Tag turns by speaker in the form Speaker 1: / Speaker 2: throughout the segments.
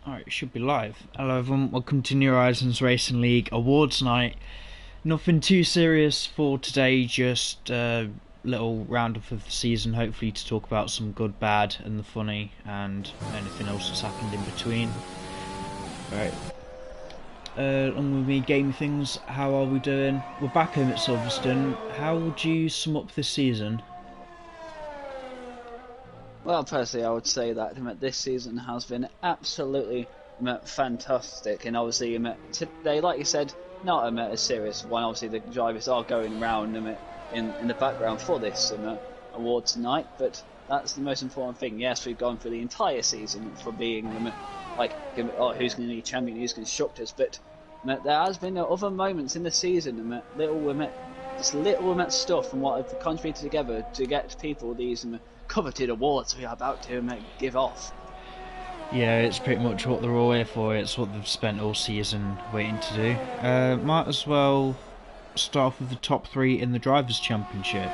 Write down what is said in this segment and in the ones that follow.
Speaker 1: Alright, it should be live. Hello everyone, welcome to New Horizons Racing League Awards Night. Nothing too serious for today, just a little roundup of the season, hopefully to talk about some good, bad and the funny and anything else that's happened in between. Right. Along with me, Game Things, how are we doing? We're back home at Silverstone. How would you sum up this season?
Speaker 2: Well, personally, I would say that this season has been absolutely fantastic, and obviously today, like you said, not a serious one. Obviously, the drivers are going around in the background for this award tonight, but that's the most important thing. Yes, we've gone through the entire season for being who's going to be champion, who's constructors, but there has been other moments in the season, little stuff and what have contributed together to get people these coveted awards we are about to give off.
Speaker 1: Yeah, it's pretty much what they're all here for. It's what they've spent all season waiting to do. Might as well start off with the top three in the Drivers' Championship.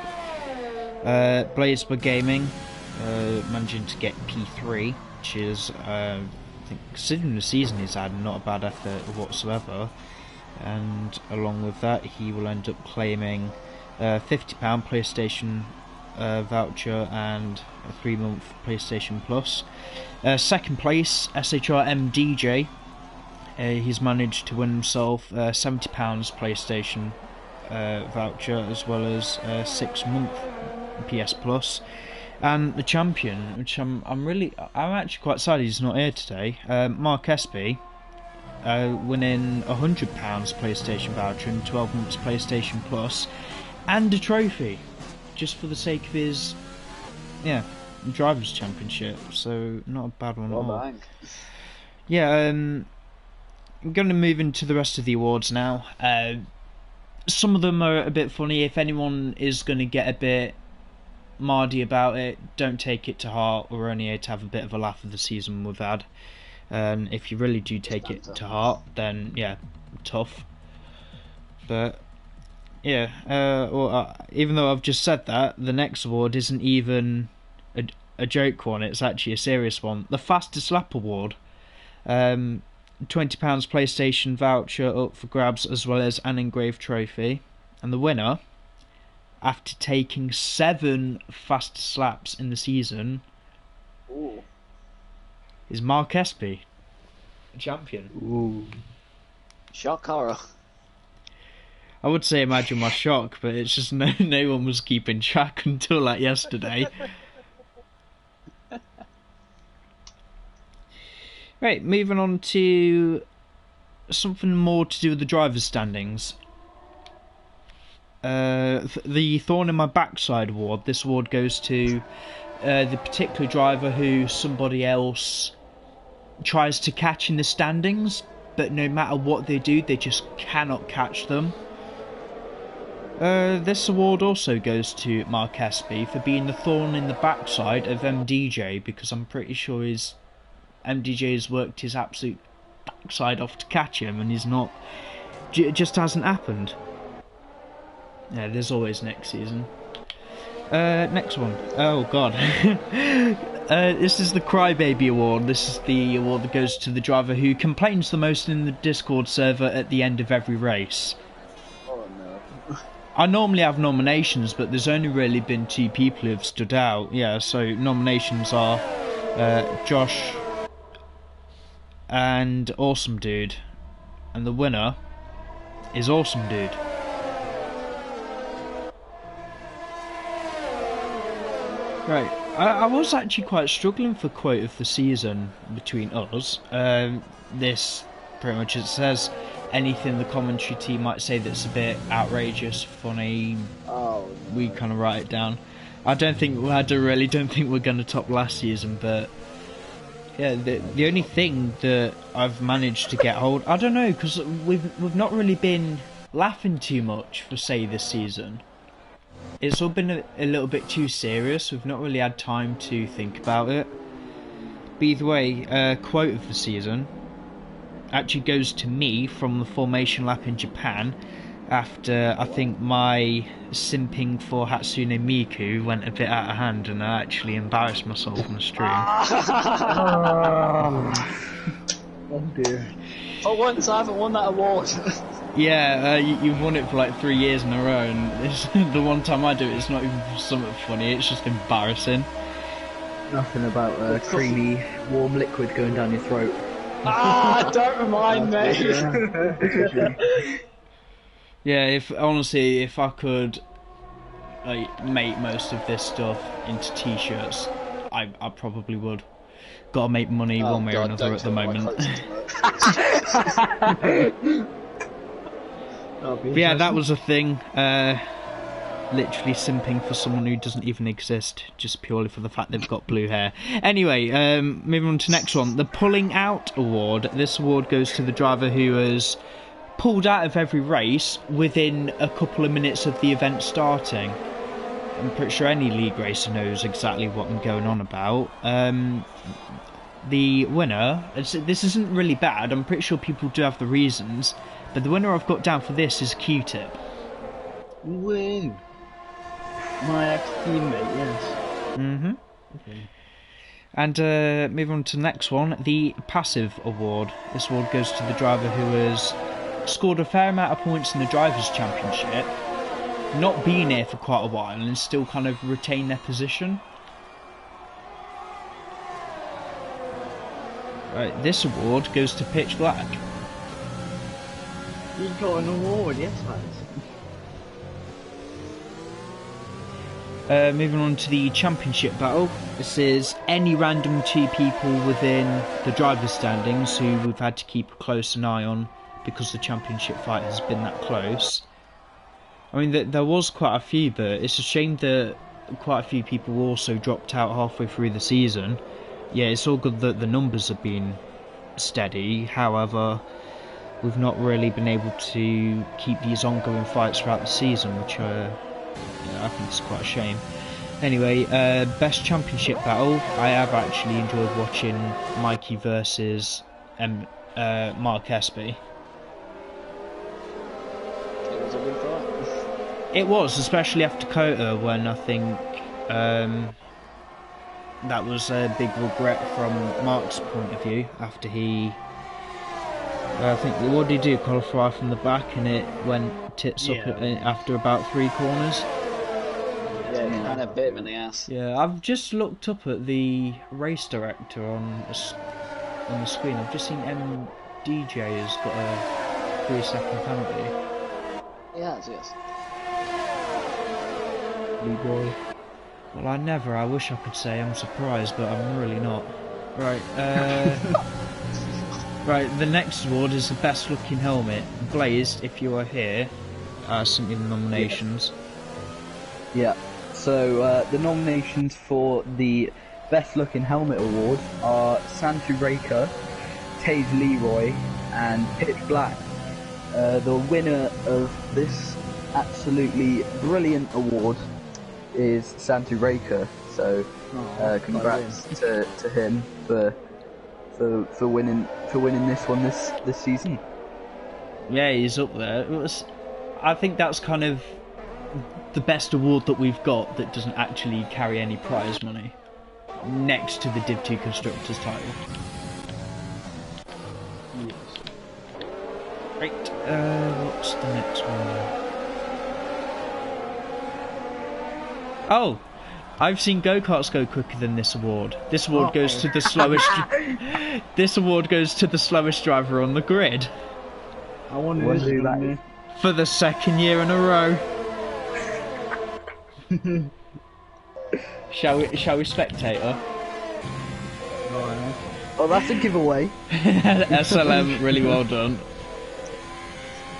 Speaker 1: Blazebird Gaming managing to get P3, which is, I think, considering the season he's had, not a bad effort whatsoever. And along with that, he will end up claiming £50 PlayStation voucher and a 3-month PlayStation Plus. Second place, SHR MDJ. He's managed to win himself £70 PlayStation voucher as well as a 6-month PS Plus. And the champion, which I'm actually quite sad he's not here today, Mark Espy, winning £100 PlayStation voucher and 12 months PlayStation Plus and a trophy, just for the sake of his Drivers' Championship. So not a bad one at all. Yeah, I'm going to move into the rest of the awards now. Some of them are a bit funny. If anyone is going to get a bit mardy about it, don't take it to heart. We're only here to have a bit of a laugh of the season we've had. And if you really do take it to heart, then yeah, tough. But yeah, even though I've just said that, the next award isn't even a joke one. It's actually a serious one. The Fastest Lap Award. £20 PlayStation voucher up for grabs as well as an engraved trophy. And the winner, after taking 7 fastest laps in the season, is Mark Espy, champion.
Speaker 2: Ooh. Shock horror.
Speaker 1: I would say imagine my shock, but it's just no one was keeping track until like yesterday. Right, moving on to something more to do with the drivers' standings. The Thorn in My Backside award. This award goes to the particular driver who somebody else tries to catch in the standings, but no matter what they do, they just cannot catch them. This award also goes to Mark Espy for being the thorn in the backside of MDJ, because I'm pretty sure MDJ has worked his absolute backside off to catch him, and he's not. It just hasn't happened. Yeah, there's always next season. Next one. Oh god. This is the Crybaby Award. This is the award that goes to the driver who complains the most in the Discord server at the end of every race.
Speaker 2: Oh no.
Speaker 1: I normally have nominations, but there's only really been 2 people who have stood out. Yeah, so nominations are Josh and Awesome Dude. And the winner is Awesome Dude. Right, I was actually quite struggling for quote of the season between us. This pretty much it says anything the commentary team might say that's a bit outrageous, funny. We kind of write it down. I don't think we're going to top last season, but yeah, the only thing that I've managed to get hold, I don't know, because we've not really been laughing too much for say this season. It's all been a little bit too serious. We've not really had time to think about it. But either way, quote of the season actually goes to me from the formation lap in Japan, after I think my simping for Hatsune Miku went a bit out of hand and I actually embarrassed myself on the stream.
Speaker 3: Oh dear.
Speaker 2: For once, I haven't won that award.
Speaker 1: Yeah, you've won it for like 3 years in a row, and it's, the one time I do it, it's not even for something funny, it's just embarrassing.
Speaker 3: Nothing about creamy, warm liquid going down your throat.
Speaker 2: Ah, don't remind me.
Speaker 1: Yeah, if I could like make most of this stuff into t-shirts, I probably would. Gotta make money one way or another at the moment. But yeah, that was a thing. Literally simping for someone who doesn't even exist, just purely for the fact they've got blue hair. Anyway, moving on to the next one. The Pulling Out Award. This award goes to the driver who has pulled out of every race within a couple of minutes of the event starting. I'm pretty sure any league racer knows exactly what I'm going on about. The winner, this isn't really bad, I'm pretty sure people do have the reasons, but the winner I've got down for this is Q-Tip.
Speaker 3: Woo! My ex-teammate, yes.
Speaker 1: Mm-hmm.
Speaker 3: Okay.
Speaker 1: And moving on to the next one, the Passive Award. This award goes to the driver who has scored a fair amount of points in the Drivers' Championship, not been here for quite a while, and still kind of retain their position. Right, this award goes to Pitch Black.
Speaker 3: You got an award, yes,
Speaker 1: Moving on to the championship battle. This is any random 2 people within the driver's standings who we've had to keep a close eye on because the championship fight has been that close. I mean, there was quite a few, but it's a shame that quite a few people also dropped out halfway through the season. Yeah, it's all good that the numbers have been steady, however, we've not really been able to keep these ongoing fights throughout the season, which I think is quite a shame. Anyway, best championship battle. I have actually enjoyed watching Mikey versus Mark Espy.
Speaker 2: It was a good fight.
Speaker 1: It was, especially after Kota, when I think that was a big regret from Mark's point of view after he. I think, what did he do? Qualify from the back, and it went tits up after about 3 corners.
Speaker 2: Yeah, kind of bit him in the ass.
Speaker 1: Yeah, I've just looked up at the race director on the screen. I've just seen MDJ has got a 3-second penalty.
Speaker 2: Yes, yes.
Speaker 3: Lee boy.
Speaker 1: Well, I wish I could say I'm surprised, but I'm really not. Right, right, the next award is the best looking helmet. Blaze, if you are here, sent me the nominations.
Speaker 3: Yeah, so the nominations for the best looking helmet award are Santu Raker, Taze Leroy, and Pitch Black. The winner of this absolutely brilliant award is Santu Raker, so congrats to him for winning this one this season.
Speaker 1: Yeah, he's up there. I think that's kind of the best award that we've got that doesn't actually carry any prize money, next to the Div 2 Constructors title.
Speaker 3: Yes.
Speaker 1: Right, what's the next one? Oh, I've seen go-karts go quicker than this award. This award goes to the slowest. This award goes to the slowest driver on the grid.
Speaker 3: I wonder who that is.
Speaker 1: For the 2nd year in a row. Shall we spectator?
Speaker 3: Oh, that's a giveaway.
Speaker 1: SLM, really well done.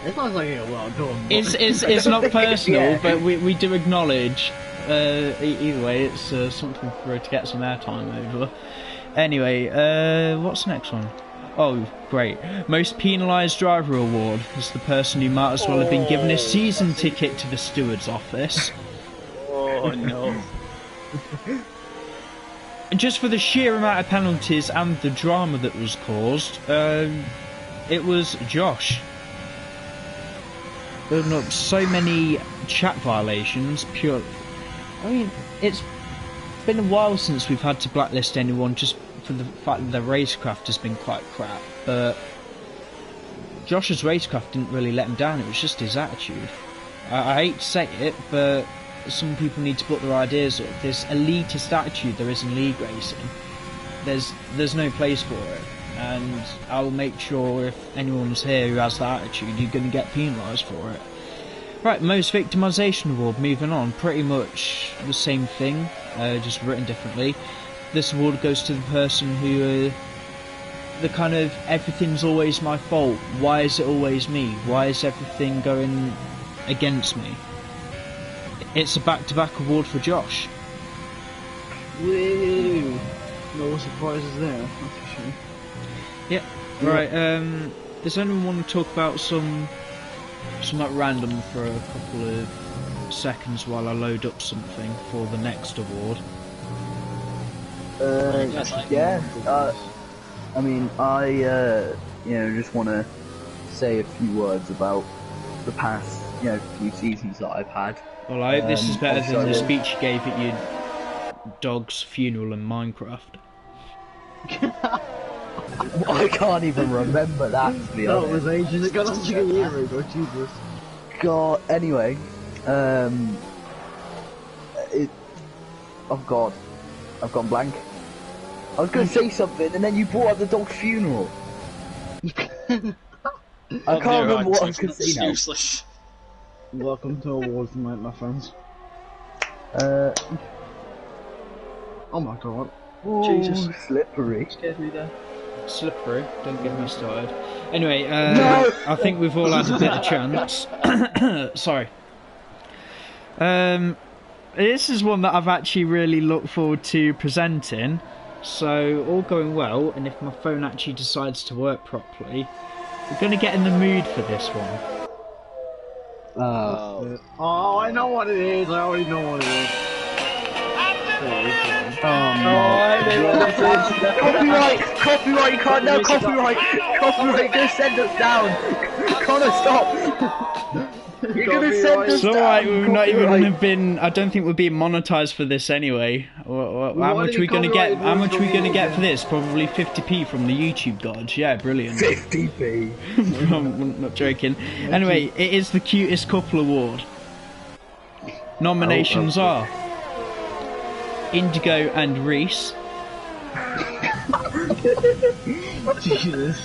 Speaker 3: It sounds like a well done.
Speaker 1: It's not personal,
Speaker 3: Yeah.
Speaker 1: but we do acknowledge. Either way, it's something for her to get some airtime over. Anyway, what's the next one? Oh, great. Most penalised driver award is the person who might as well have been given a season ticket to the steward's office.
Speaker 2: Oh no.
Speaker 1: Just for the sheer amount of penalties and the drama that was caused, it was Josh. There were so many chat violations, I mean, it's been a while since we've had to blacklist anyone just for the fact that the racecraft has been quite crap, but Josh's racecraft didn't really let him down. It was just his attitude. I hate to say it, but some people need to put their ideas up. This elitist attitude there is in league racing, there's no place for it, and I'll make sure if anyone's here who has that attitude, you're going to get penalised for it. Right, most victimisation award, moving on, pretty much the same thing, just written differently. This award goes to the person who, the kind of, everything's always my fault, why is it always me, why is everything going against me? It's a back-to-back award for Josh.
Speaker 4: Woo! No surprises there, that's for sure.
Speaker 1: Yeah, right, does anyone want to talk about some like random for a couple of seconds while I load up something for the next award?
Speaker 3: Yeah. I mean, I just want to say a few words about the past, few seasons that I've had.
Speaker 1: Well, I hope this is better than the speech you gave at your dog's funeral in Minecraft.
Speaker 3: I can't even remember that, to be honest.
Speaker 4: That was ages ago, that's like a year ago, Jesus.
Speaker 3: God, anyway, I've gone blank. I was going to say something, and then you brought up the dog's funeral. I can't remember what I was going to say now.
Speaker 2: Useless.
Speaker 4: Welcome to awards night, my friends. Oh my god.
Speaker 3: Ooh,
Speaker 4: Jesus.
Speaker 3: Slippery.
Speaker 4: Scared me there.
Speaker 1: Slippery, don't get me started. Anyway,
Speaker 3: No!
Speaker 1: I think we've all had a bit of chance. Sorry. This is one that I've actually really looked forward to presenting. So, all going well, and if my phone actually decides to work properly, we're going to get in the mood for this one.
Speaker 4: Oh, I know what it is. I already know what it is.
Speaker 3: Copyright, you can't, no, copyright, gonna send us down. Connor, stop. You're gonna send us
Speaker 1: It's
Speaker 3: down.
Speaker 1: alright, we've not even
Speaker 3: Copyright.
Speaker 1: been, I don't think we're being monetized for this anyway. How much are we going to get? How much are we going to get for this? Probably 50p from the YouTube gods. Yeah, brilliant.
Speaker 3: 50p.
Speaker 1: I'm not joking. Anyway, it is the cutest couple award. Nominations are Indigo and Reese,
Speaker 4: Jesus.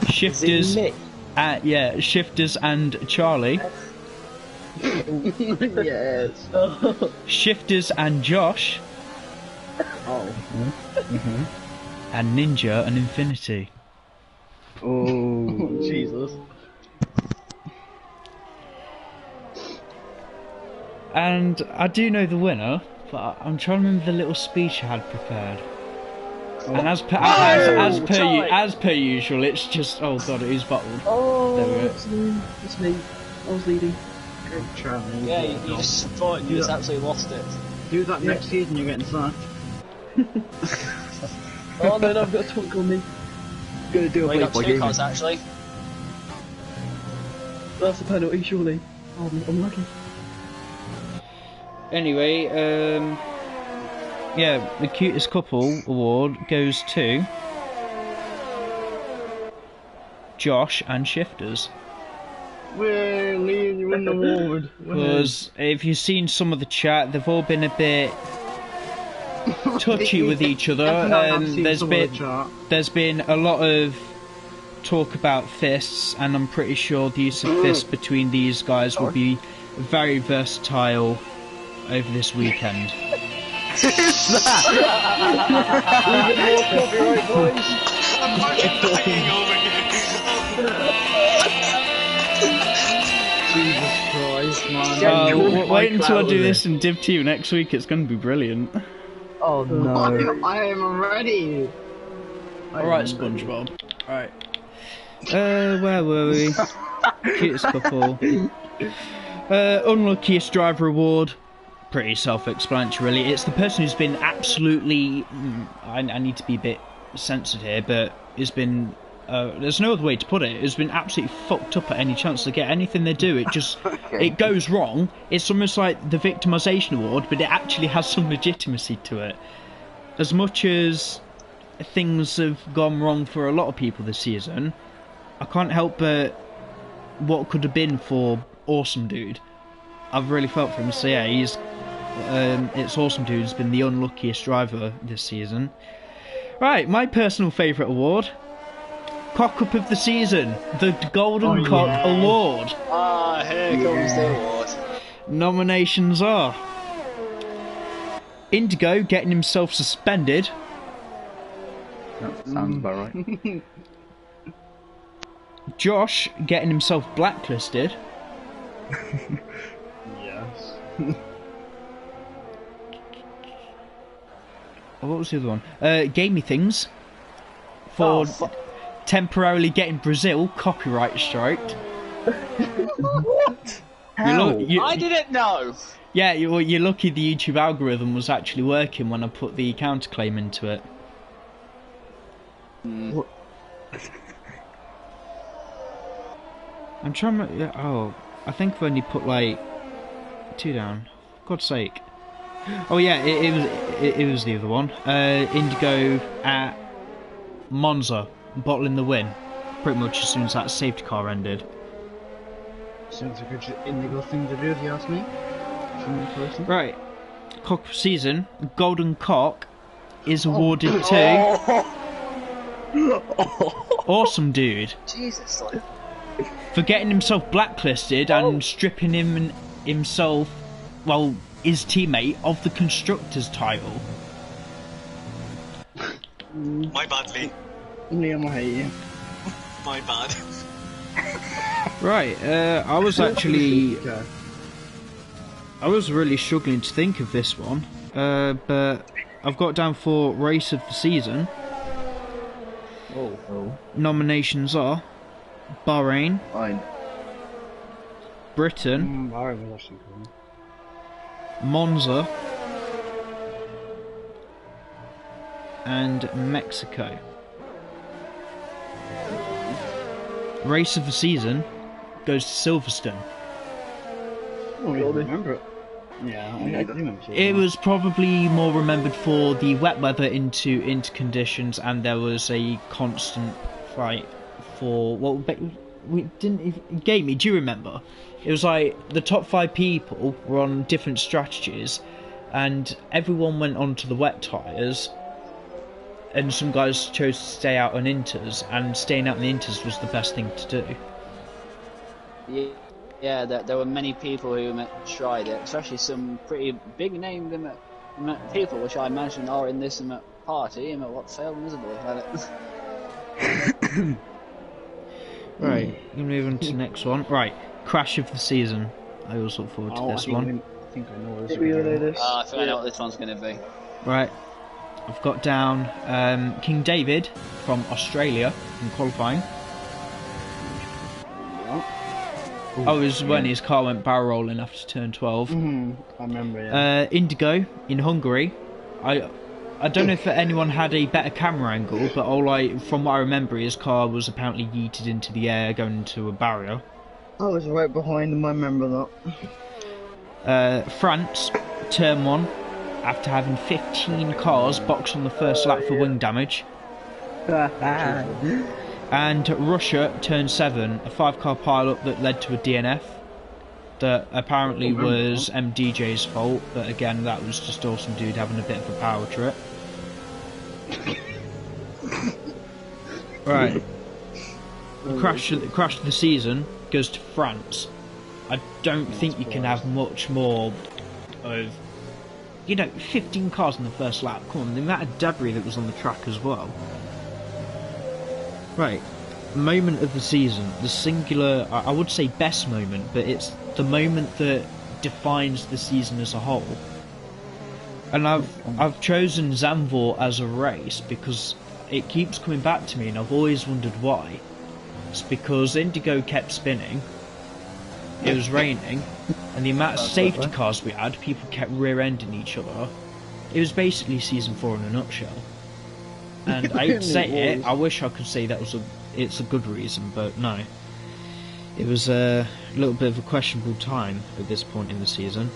Speaker 1: Shifters, Shifters and Charlie,
Speaker 4: Yes.
Speaker 1: Shifters and Josh,
Speaker 4: Oh.
Speaker 1: and Ninja and Infinity.
Speaker 3: Oh,
Speaker 4: Jesus.
Speaker 1: And I do know the winner, but I'm trying to remember the little speech I had prepared. And as per usual, it's just, oh god, it is bottled.
Speaker 4: Oh,
Speaker 1: There we go.
Speaker 4: it's me. I was leading. Good try.
Speaker 2: Yeah, you just thought you just absolutely lost it.
Speaker 4: Do that next season, you're getting sacked. Oh no, I've got a twink on me.
Speaker 3: gonna do a
Speaker 2: We got
Speaker 3: play-by
Speaker 2: two
Speaker 3: game.
Speaker 2: cards actually.
Speaker 4: That's a penalty, surely. Oh, I'm lucky.
Speaker 1: Anyway, yeah, the cutest couple award goes to Josh and Shifters.
Speaker 4: We're Liam, you win the award.
Speaker 1: Because if you've seen some of the chat, they've all been a bit touchy with each other, and there's been a lot of talk about fists, and I'm pretty sure the use of fists between these guys will be very versatile over this weekend.
Speaker 4: Jesus Christ, man.
Speaker 1: Wait until I do this in Div 2 next week, it's going to be brilliant.
Speaker 3: Oh no.
Speaker 4: I am ready.
Speaker 1: Alright, SpongeBob. Alright. Where were we? Cutest couple. Unluckiest driver award. Pretty self-explanatory, really. It's the person who's been absolutely... I need to be a bit censored here, but has been... there's no other way to put it. It's been absolutely fucked up at any chance to get anything they do. It just... It goes wrong. It's almost like the victimisation award, but it actually has some legitimacy to it. as much as things have gone wrong for a lot of people this season, I can't help but what could have been for Awesome Dude. I've really felt for him. So yeah, it's Awesome Dude who's been the unluckiest driver this season. Right, my personal favourite award, Cock Up of the Season, the Golden Cock Award.
Speaker 2: Here comes the award.
Speaker 1: Nominations are Indigo getting himself suspended.
Speaker 3: That sounds about right.
Speaker 1: Josh getting himself blacklisted.
Speaker 4: Yes.
Speaker 1: What was the other one? Gamey Things for temporarily getting Brazil copyright striked.
Speaker 3: What? How?
Speaker 2: I didn't know.
Speaker 1: Yeah, you're lucky the YouTube algorithm was actually working when I put the counterclaim into it.
Speaker 3: What?
Speaker 1: I'm trying to... Oh, I think I've only put like 2 down. For God's sake. Oh yeah, it was the other one. Indigo at Monza, bottling the win. Pretty much as soon as that safety car ended.
Speaker 4: Sounds like a good Indigo thing to do, if you ask me. From the person.
Speaker 1: Right, Cock of Season, Golden Cock is awarded to Awesome Dude
Speaker 2: Jesus, like,
Speaker 1: for getting himself blacklisted and stripping himself, well, his teammate, of the constructors title.
Speaker 5: My bad, Lee.
Speaker 4: Liam, I hate you.
Speaker 5: My bad.
Speaker 1: Right, I was actually...
Speaker 4: Okay.
Speaker 1: I was really struggling to think of this one, but I've got down for Race of the Season.
Speaker 3: Oh.
Speaker 1: Nominations are Bahrain,
Speaker 3: Fine.
Speaker 1: Britain,
Speaker 4: Alright, was actually cool.
Speaker 1: Monza, and Mexico. Race of the Season goes to Silverstone.
Speaker 4: Oh, you remember it? Yeah, I do remember it.
Speaker 1: It was probably more remembered for the wet weather into conditions, and there was a constant fight for we didn't even Gamey, do you remember? It was like the top 5 people were on different strategies, and everyone went onto the wet tyres, and some guys chose to stay out on inters, and staying out on the inters was the best thing to do.
Speaker 2: Yeah, there were many people who tried it, especially some pretty big name people, which I imagine are in this party, what failed miserably at it.
Speaker 1: Right, gonna move on to the next one. Right, Crash of the Season. I always look forward to this one.
Speaker 4: I think I know what this is.
Speaker 2: I think I know what this one's going to be.
Speaker 1: Right, I've got down King David from Australia in qualifying. Oh, it was when his car went barrel rolling after turn 12.
Speaker 4: I remember, yeah.
Speaker 1: Indigo in Hungary. I don't know if anyone had a better camera angle, but from what I remember, his car was apparently yeeted into the air going into a barrier.
Speaker 4: I was right behind him, I remember that.
Speaker 1: France, turn 1, after having 15 cars boxed on the first lap for wing damage. And Russia, turn 7, a 5-car pile-up that led to a DNF that apparently was MDJ's fault, but again, that was just Awesome Dude having a bit of a power trip. Right. Crash of the Season goes to France. I don't think you can have much more of... 15 cars in the first lap. Come on, the amount of debris that was on the track as well. Right, moment of the season, the singular, I would say best moment, but it's the moment that defines the season as a whole. And I've chosen Zandvoort as a race because it keeps coming back to me, and I've always wondered why. It's because Indigo kept spinning, it was raining, and the amount of safety cars we had, people kept rear-ending each other. It was basically season 4 in a nutshell. And I hate to say it, I wish I could say it's a good reason, but no. It was a little bit of a questionable time at this point in the season.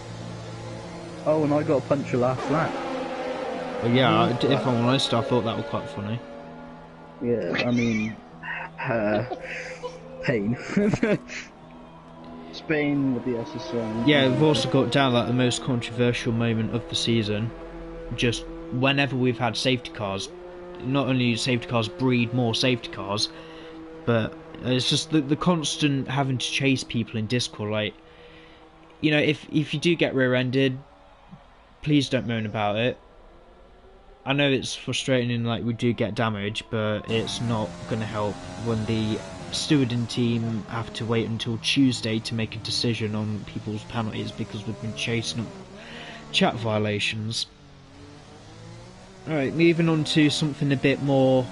Speaker 3: Oh, and I got a puncher last lap.
Speaker 1: But yeah, if I'm honest, I thought that was quite funny.
Speaker 3: Yeah, I mean, pain.
Speaker 4: Spain with the SSR.
Speaker 1: Yeah, we've also got down like the most controversial moment of the season. Just whenever we've had safety cars, not only safety cars breed more safety cars, but it's just the constant having to chase people in Discord. Like, you know, if you do get rear-ended, please don't moan about it. I know it's frustrating and like we do get damage, but it's not going to help when the stewarding team have to wait until Tuesday to make a decision on people's penalties because we've been chasing up chat violations. Alright, moving on to something a bit more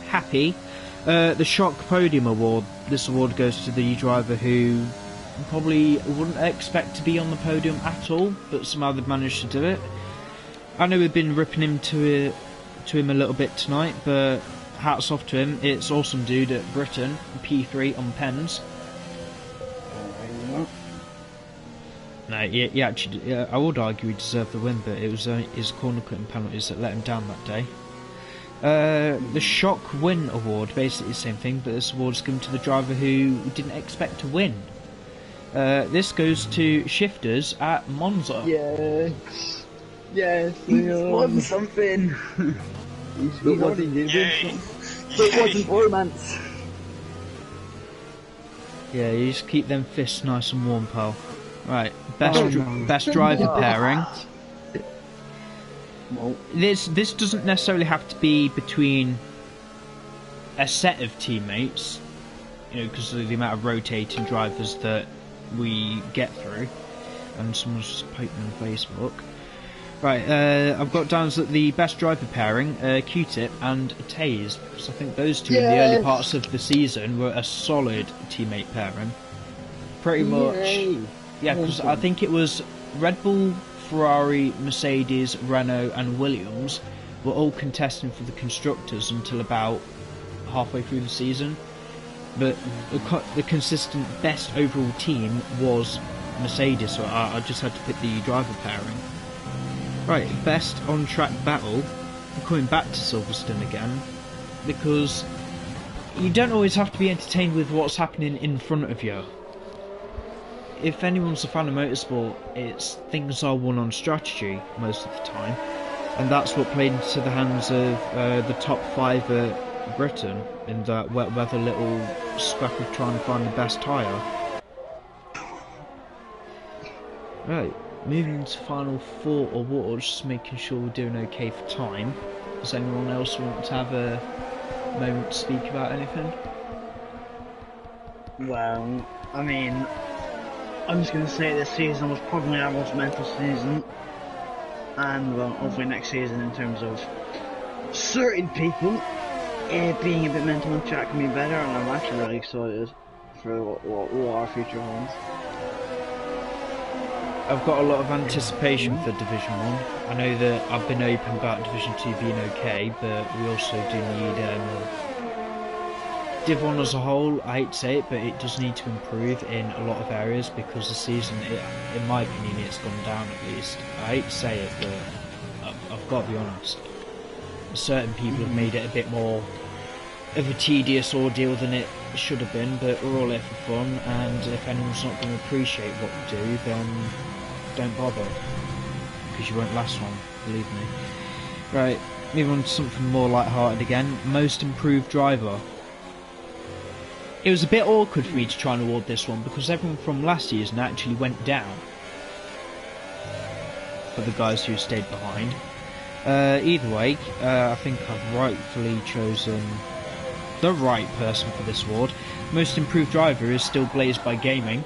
Speaker 1: happy. The Shock Podium Award. This award goes to the driver who probably wouldn't expect to be on the podium at all, but somehow they've managed to do it. I know we've been ripping him to him a little bit tonight, but hats off to him. It's awesome dude at Britain, P3 on pens. No, he actually, I would argue he deserved the win, but it was his corner cutting penalties that let him down that day. The Shock Win Award, basically the same thing, but this award's given to the driver who didn't expect to win. This goes to Shifters at Monza.
Speaker 4: Yes. Yes,
Speaker 3: He's won something.
Speaker 4: He's already did
Speaker 5: Yay!
Speaker 3: It wasn't romance.
Speaker 1: Yeah, you just keep them fists nice and warm, pal. Right, best driver pairing.
Speaker 3: Well,
Speaker 1: This doesn't necessarily have to be between a set of teammates, you know, because of the amount of rotating drivers that we get through. And someone's just posting on Facebook. Right, I've got down as the best driver pairing, Q-Tip and Taze, because I think those two in the early parts of the season were a solid teammate pairing. Pretty much, yeah, because I think it was Red Bull, Ferrari, Mercedes, Renault and Williams were all contesting for the constructors until about halfway through the season, but the consistent best overall team was Mercedes, so I just had to pick the driver pairing. Right, best on-track battle. I'm coming back to Silverstone again, because you don't always have to be entertained with what's happening in front of you. If anyone's a fan of motorsport, it's things are won on strategy most of the time, and that's what played into the hands of the top 5 at Britain in that wet weather little scrap of trying to find the best tyre. Right. Moving to final 4 awards, just making sure we're doing okay for time. Does anyone else want to have a moment to speak about anything?
Speaker 4: Well, I mean, I'm just going to say this season was probably our most mental season. And, well, hopefully next season in terms of certain people being a bit mental and track can be better. And I'm actually really excited for what our future holds.
Speaker 1: I've got a lot of anticipation for Division 1. I know that I've been open about Division 2 being okay, but we also do need Div 1 as a whole. I hate to say it, but it does need to improve in a lot of areas because the season, in my opinion, it's gone down at least. I hate to say it, but I've got to be honest. Certain people have made it a bit more of a tedious ordeal than it should have been, but we're all here for fun, and if anyone's not going to appreciate what we do, then don't bother, because you won't last long, believe me. Right, moving on to something more light-hearted again. Most improved driver. It was a bit awkward for me to try and award this one because everyone from last season actually went down for the guys who stayed behind. Either way, I think I've rightfully chosen the right person for this award. Most improved driver is still Blazed by Gaming.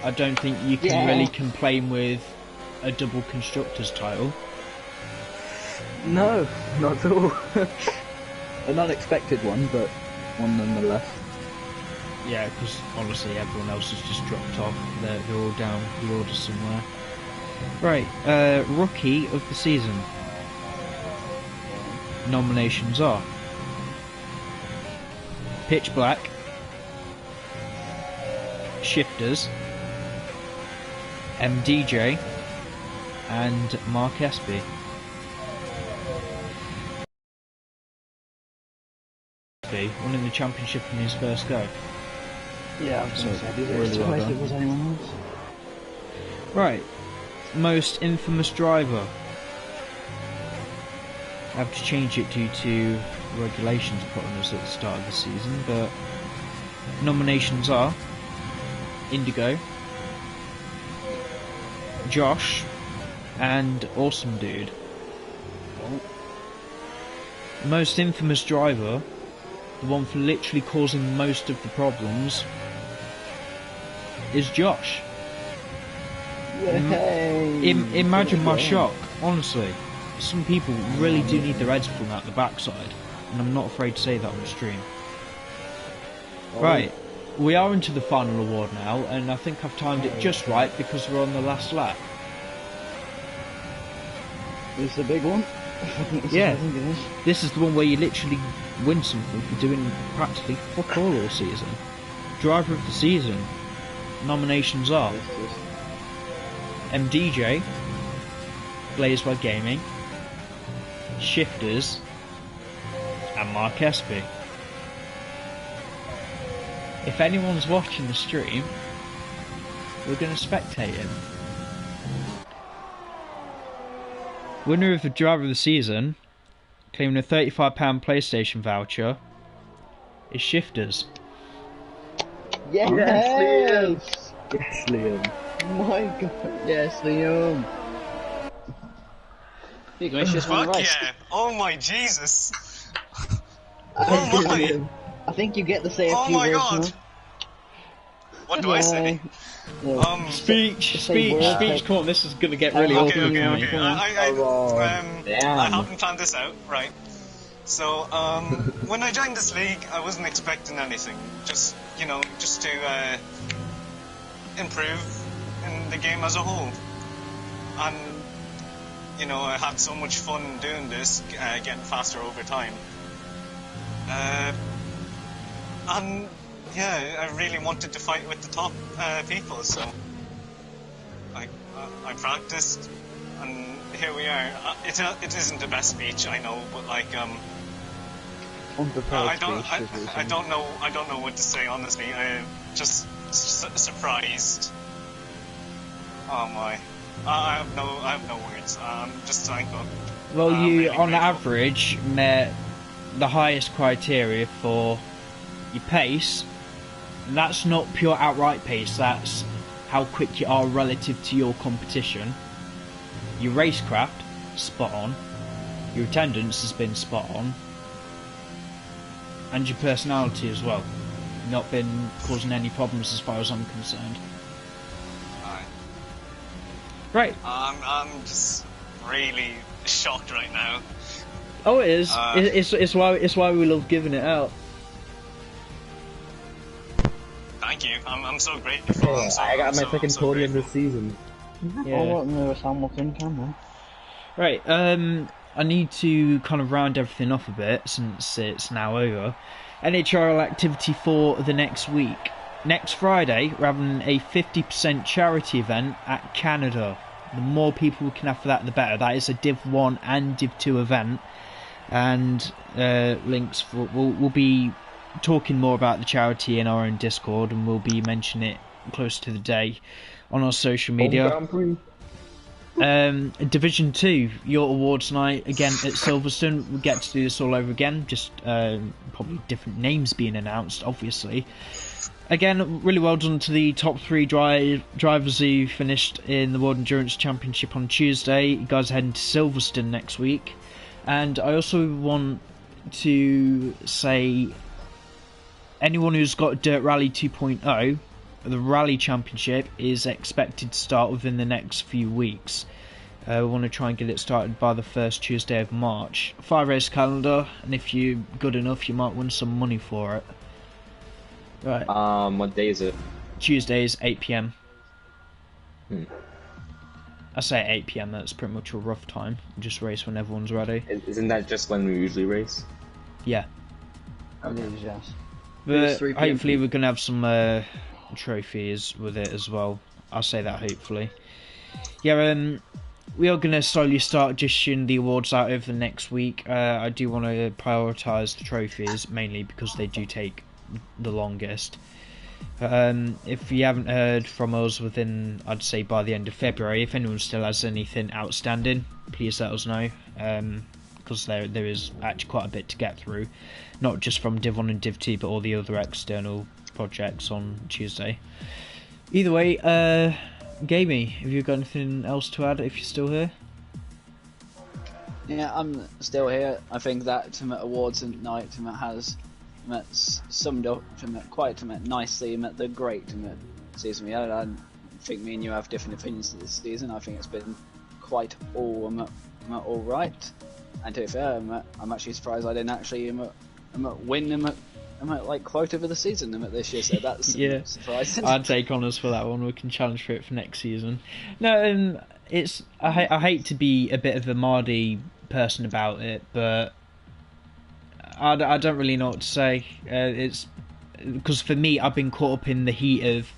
Speaker 1: I don't think you can really complain with a double constructors title.
Speaker 3: no, not at all. An unexpected one, but one nonetheless.
Speaker 1: Yeah, because honestly everyone else has just dropped off. They're all down the order somewhere. Right, Rookie of the Season. Nominations are Pitch Black, Shifters, MDJ, and Mark Espy. Winning the championship in his first go.
Speaker 4: Yeah, I was going to say, I
Speaker 1: really
Speaker 4: really
Speaker 1: well
Speaker 4: well
Speaker 1: done.
Speaker 4: if it was anyone else.
Speaker 1: Right, most infamous driver. I have to change it due to regulations put on us at the start of the season, but nominations are Indigo, Josh, and Awesome Dude. Most infamous driver, the one for literally causing most of the problems, is Josh. Imagine my shock, honestly. Some people really do need their heads pulled out the backside, and I'm not afraid to say that on stream. Right, we are into the final award now, and I think I've timed it just right because we're on the last lap.
Speaker 4: It's a big one.
Speaker 1: Yeah.
Speaker 4: I think it is.
Speaker 1: This is the one where you literally win something for doing practically fuck all season. Driver of the season. Nominations are MDJ, Blazewell Gaming, Shifters, and Mark Espy. If anyone's watching the stream, we're going to spectate him. Winner of the Driver of the Season, claiming a £35 PlayStation voucher, is Shifters.
Speaker 4: Yes!
Speaker 3: Yes, Liam.
Speaker 4: My god, yes, Liam.
Speaker 2: You can just win the
Speaker 5: Fuck
Speaker 2: race.
Speaker 5: yeah! Oh my Jesus!
Speaker 4: Oh
Speaker 5: my.
Speaker 4: I think you get to say a
Speaker 5: Oh
Speaker 4: few
Speaker 5: my
Speaker 4: words
Speaker 5: god!
Speaker 4: now.
Speaker 5: What do I say?
Speaker 1: Speech,
Speaker 4: say words.
Speaker 1: come on, this is going to get really
Speaker 5: Okay,
Speaker 1: awkward
Speaker 5: okay,
Speaker 1: for me.
Speaker 5: okay. I haven't planned this out, right? So, when I joined this league, I wasn't expecting anything. Just, just to improve in the game as a whole. And, I had so much fun doing this, getting faster over time. And, yeah, I really wanted to fight with the top people, so I practiced, and here we are. It isn't the best speech, I know, but I don't know what to say, honestly. I'm just surprised. Oh my, I have no words. I'm just thankful.
Speaker 1: Well, you,
Speaker 5: really
Speaker 1: on
Speaker 5: grateful.
Speaker 1: average, met the highest criteria for your pace, and that's not pure outright pace, that's how quick you are relative to your competition. Your racecraft, spot on. Your attendance has been spot on. And your personality as well. Not been causing any problems as far as I'm concerned.
Speaker 5: Alright.
Speaker 1: Right.
Speaker 5: I'm just really shocked right now.
Speaker 1: Oh, it is. It's why we love giving it out.
Speaker 5: Thank you. I'm so grateful.
Speaker 6: I got my second podium
Speaker 5: grateful.
Speaker 6: this season.
Speaker 1: Yeah.
Speaker 4: Oh, Lewis Hamilton, come on.
Speaker 1: Right, I need to kind of round everything off a bit since it's now over. Nhrl activity for the next week. Next Friday, we're having a 50% charity event at Canada. The more people we can have for that, the better. That is a Div 1 and Div 2 event. And links for... We'll be talking more about the charity in our own Discord, and we'll be mentioning it close to the day on our social media. Division 2, your awards night again at Silverstone. We get to do this all over again, just probably different names being announced, obviously. Again, really well done to the top 3 drivers who finished in the World Endurance Championship on Tuesday. You guys are heading to Silverstone next week. And I also want to say, anyone who's got Dirt Rally 2.0, the Rally Championship is expected to start within the next few weeks. We want to try and get it started by the first Tuesday of March. 5-race calendar, and if you're good enough, you might win some money for it. Right.
Speaker 6: What day is it?
Speaker 1: Tuesdays, 8 PM.
Speaker 6: I
Speaker 1: I say 8 PM, that's pretty much a rough time. Just race when everyone's ready.
Speaker 6: Isn't that just when we usually race?
Speaker 1: Yeah.
Speaker 4: It is, yes.
Speaker 1: But
Speaker 3: 3 PM.
Speaker 1: hopefully we're going to have some trophies with it as well. I'll say that hopefully. Yeah, we are going to slowly start dishing the awards out over the next week. I do want to prioritise the trophies, mainly because they do take the longest. If you haven't heard from us within, I'd say by the end of February, if anyone still has anything outstanding, please let us know, because there is actually quite a bit to get through, not just from Div 1 and Div 2, but all the other external projects on Tuesday. Either way, Gamey, have you got anything else to add if you're still here?
Speaker 2: Yeah, I'm still here. I think that awards night has summed up quite nicely the great season we had. I think me and you have different opinions this season. I think it's been quite all right. And to be fair, I'm actually surprised I didn't actually win like quote of the season this year. So that's
Speaker 1: yeah,
Speaker 2: surprising.
Speaker 1: I'd take honours for that one. We can challenge for it for next season. No, I hate to be a bit of a Mardy person about it, but I don't really know what to say. It's because for me, I've been caught up in the heat of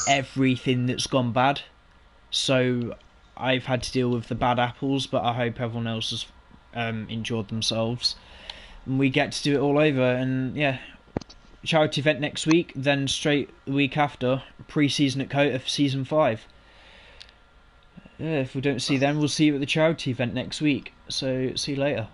Speaker 1: everything that's gone bad, so I've had to deal with the bad apples. But I hope everyone else has enjoyed themselves, and we get to do it all over. And yeah, charity event next week, then straight the week after, pre-season at Kota for season 5. Yeah, if we don't see them, we'll see you at the charity event next week. So see you later.